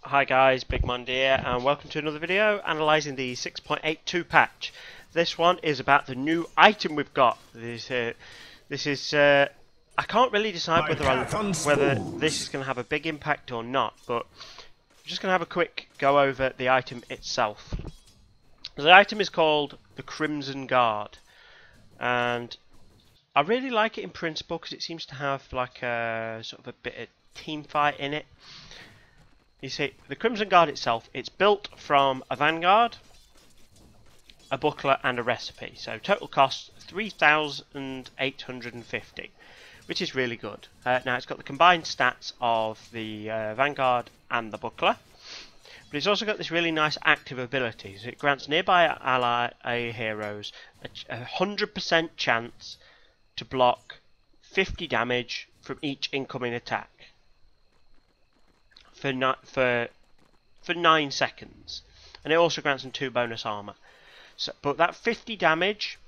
Hi guys, Big Monday here, and welcome to another video analysing the 6.82 patch. This one is about the new item we've got. This is I can't really decide whether this is going to have a big impact or not, but I'm just going to have a quick go over the item itself. The item is called the Crimson Guard, and I really like it in principle because it seems to have like a sort of a bit of team fight in it. You see, the Crimson Guard itself, it's built from a Vanguard, a booklet and a recipe. So total cost 3,850, which is really good. Now it's got the combined stats of the Vanguard and the buckler, but it's also got this really nice active ability. So it grants nearby ally heroes a 100% chance to block 50 damage from each incoming attack. For 9 seconds, and it also grants them 2 bonus armor. So, but that 50 damage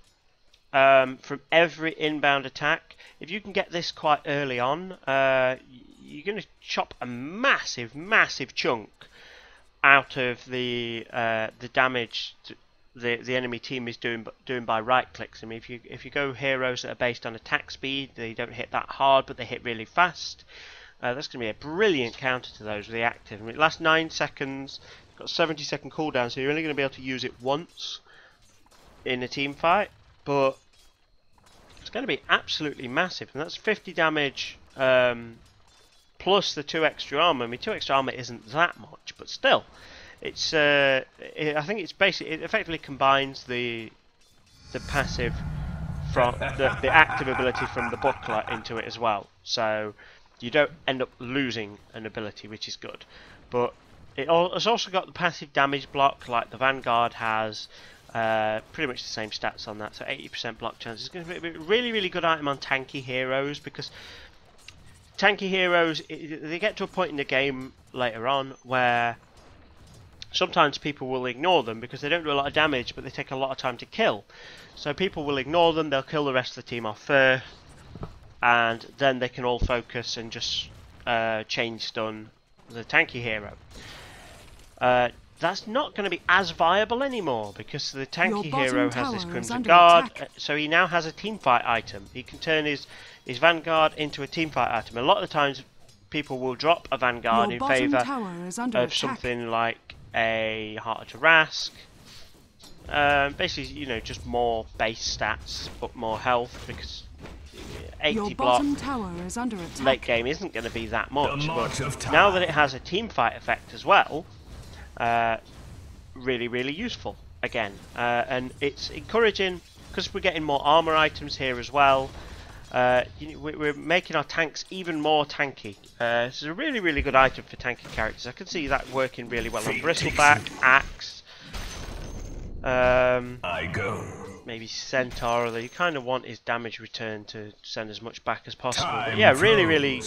from every inbound attack, if you can get this quite early on, you're going to chop a massive chunk out of the damage the enemy team is doing by right clicks. I mean, if you go heroes that are based on attack speed, they don't hit that hard, but they hit really fast. That's going to be a brilliant counter to those with the active. I mean, it lasts 9 seconds, it's got a 70-second cooldown, so you're only going to be able to use it once in a team fight, but it's going to be absolutely massive, and that's 50 damage plus the 2 extra armor. I mean, 2 extra armor isn't that much, but still, it's I think it's basically, it effectively combines the passive from the active ability from the buckler into it as well, so you don't end up losing an ability, which is good. But it's also got the passive damage block like the Vanguard has, pretty much the same stats on that, so 80% block chance. It's going to be a really good item on tanky heroes, because tanky heroes, they get to a point in the game later on where sometimes people will ignore them because they don't do a lot of damage, but they take a lot of time to kill. So people will ignore them, they'll kill the rest of the team off first, and then they can all focus and just chain stun the tanky hero. That's not going to be as viable anymore because the tanky hero has this Crimson Guard, so he now has a teamfight item. He can turn his Vanguard into a teamfight item. A lot of the times people will drop a Vanguard in favour of something like a Heart of Tarrasque. Basically, you know, just more base stats but more health, because 80 block late game isn't going to be that much, but now that it has a team fight effect as well, really useful again, and it's encouraging because we're getting more armor items here as well. We're making our tanks even more tanky. This is a really good item for tanky characters. I can see that working really well on Bristleback, Axe, maybe Centaur, although you kind of want his damage return to send as much back as possible. But yeah, really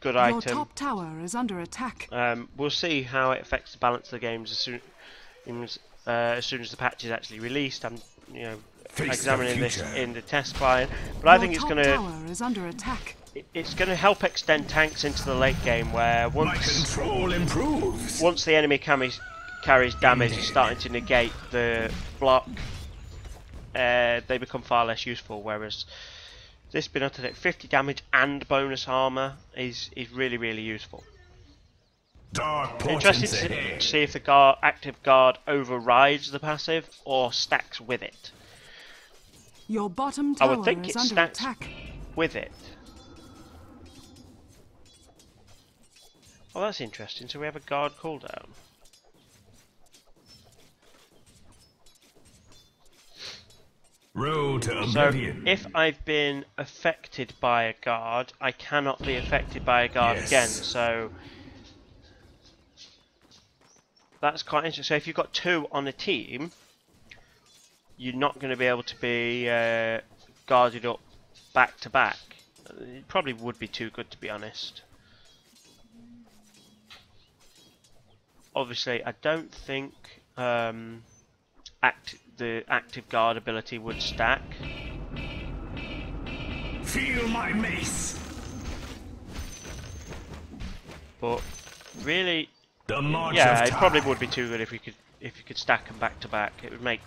good item. Your top tower is under attack. We'll see how it affects the balance of the games as soon as the patch is actually released. I'm examining this in the test fire, but I think it's going to help extend tanks into the late game, where once the enemy carries damage starting to negate the block, they become far less useful, whereas this being able to take 50 damage and bonus armor is really useful. Interesting to see if the active guard overrides the passive or stacks with it. Your bottom tower I would think it stacks with it. Oh, that's interesting. So we have a guard cooldown. So if I've been affected by a guard, I cannot be affected by a guard again. So that's quite interesting. So if you've got 2 on a team, you're not going to be able to be guarded up back to back. It probably would be too good, to be honest. Obviously, I don't think the active guard ability would stack. Feel my mace. But really, The march Yeah, of it probably would be too good if you could stack them back to back. It would make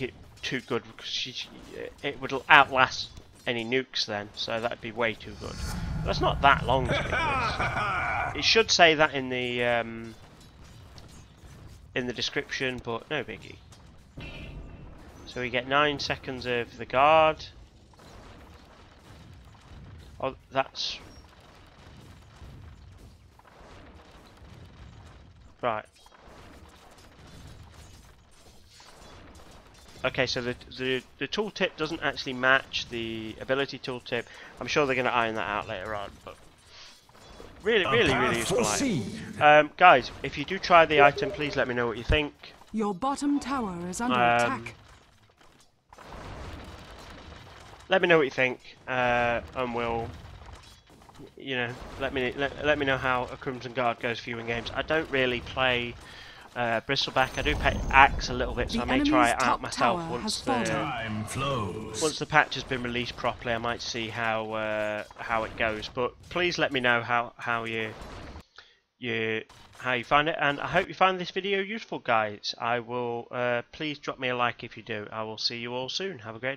it too good because it would outlast any nukes then. So that'd be way too good. But that's not that long to be honest. It should say that in the description, but no biggie. So we get 9 seconds of the guard. Oh, that's right. Okay, so the tooltip doesn't actually match the ability tooltip. I'm sure they're going to iron that out later on, but really useful item. Guys, if you do try the item, please let me know what you think. Your bottom tower is under attack. Let me know what you think, and we'll, let me know how a Crimson Guard goes for you in games. I don't really play Bristleback. I do play Axe a little bit, so I may try it out myself once the patch has been released properly. I might see how it goes. But please let me know how you find it, and I hope you find this video useful, guys. I will please drop me a like if you do. I will see you all soon. Have a great day.